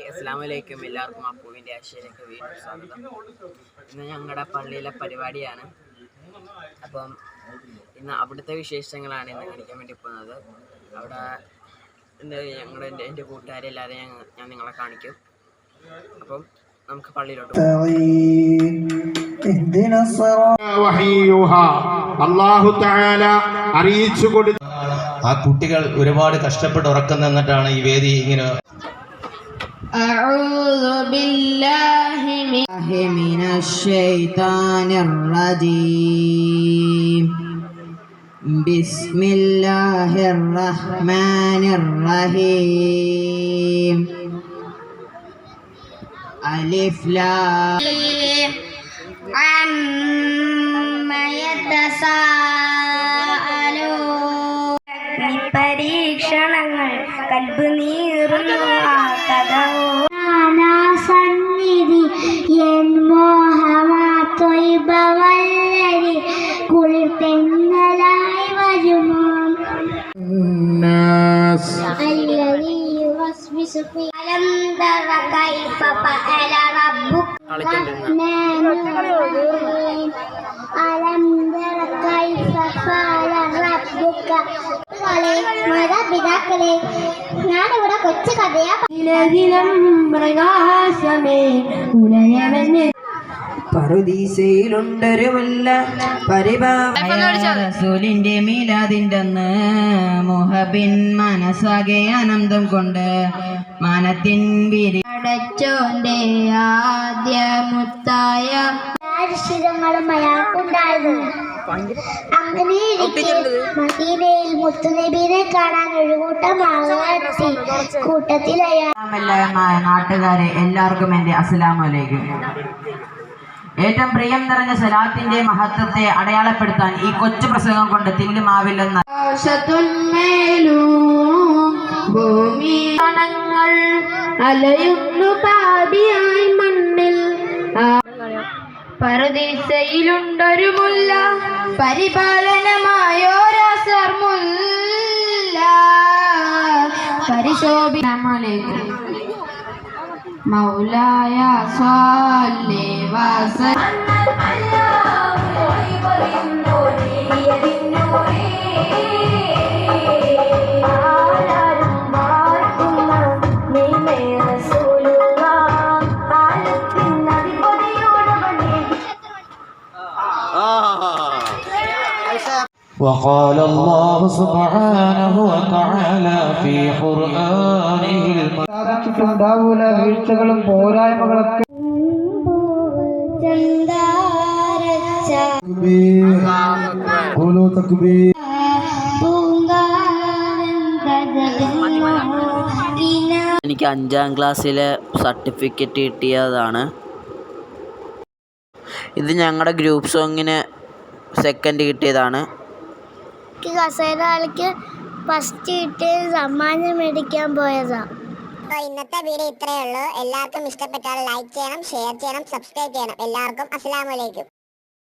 അസ്സലാമു അലൈക്കും. എല്ലാവർക്കും അപ്പുവിൻ്റെ ആശയിലേക്ക് വീണ്ടും സ്വാഗതം. ഇന്ന് ഞങ്ങളുടെ പള്ളിയിലെ പരിപാടിയാണ്. അപ്പം ഇന്ന് അവിടുത്തെ വിശേഷങ്ങളാണ് ഇന്ന് കാണിക്കാൻ വേണ്ടി പോകുന്നത്. അവിടെ എൻ്റെ കൂട്ടുകാരെല്ലാതെ ഞാൻ നിങ്ങളെ കാണിക്കും. അപ്പം നമുക്ക് പള്ളിയിലോട്ട് അറിയിച്ചു കൊടുത്തു. ആ കുട്ടികൾ ഒരുപാട് കഷ്ടപ്പെട്ട് ഉറക്കം നിന്നിട്ടാണ് ഈ വേദി ഇങ്ങനെ. أعوذ بالله من الشيطان الرجيم بسم الله الرحمن الرحيم ألف لام عما يتساءلون പരീക്ഷണങ്ങൾ കൽബ് നീറുന്നു സന്നിധി എൻ മോഹമാത്തൊയ്ബവല്ലരി കുളിർത്തെന്നലായി വരുമോ അലം തറ കൈഫ ഫഅല റബ്ബുക അലം തറ കൈഫ ഫഅല റബ്ബുക മാതാപിതാക്കളെ, ഞാനിവിടെ കൊച്ചു കഥയാ. പ്രകാശമേ ഉലയവന് പറുദീസയിലുണ്ടൊരു മുല്ല പരിപാലിന്റെ മീലാദിന്റെ അന്ന് മുഹബിൻ മനസ്സാകെ ആനന്ദം കൊണ്ട് മാനത്തിൻ വിരിച്ചോന്റെ ആദ്യ മുത്തായ അരിശിതങ്ങളും അയാൾക്കുണ്ടായിരുന്നു. അങ്ങനെ മദീനയിൽ മുത്തുനബിയെ കാണാൻ ഒരു കൂട്ടം ആളെത്തി. കൂട്ടത്തിൽ നാട്ടുകാരെ എല്ലാവർക്കും എൻ്റെ അസ്സലാമു അലൈക്കും. ഏറ്റവും പ്രിയം നിറഞ്ഞ സലാത്തിന്റെ മഹത്വത്തെ അടയാളപ്പെടുത്താൻ ഈ കൊച്ചു പ്രസംഗം കൊണ്ട് തില്ലുമാവില്ലെന്ന് അലയുന്നു പാപിയായി മണ്ണിൽ. പറുദീസയിലുണ്ടൊരു മുല്ല പരിപാലനമായോരാസർ മുല്ല പരിശോഭിക്കും മൗലായ സ്വല്ലി വസല്ലം وقال الله سبحانه وتعالى في قرآنه ഉണ്ടാവൂല വീഴ്ചകളും പോരായ്മകളൊക്കെ. എനിക്ക് 5ാം ക്ലാസ്സിലെ സർട്ടിഫിക്കറ്റ് കിട്ടിയതാണ്. ഇത് ഞങ്ങളുടെ ഗ്രൂപ്പ് സോങ്ങിന് സെക്കൻഡ് കിട്ടിയതാണ്. കസേരക്ക് ഫസ്റ്റ് കിട്ടിയ സമ്മാനം മേടിക്കാൻ പോയതാ. അപ്പോൾ ഇന്നത്തെ വീഡിയോ ഇത്രയേ ഉള്ളൂ. എല്ലാവർക്കും ഇഷ്ടപ്പെട്ടാൽ ലൈക്ക് ചെയ്യണം, ഷെയർ ചെയ്യണം, സബ്സ്ക്രൈബ് ചെയ്യണം. എല്ലാവർക്കും അസ്സലാമു അലൈക്കും.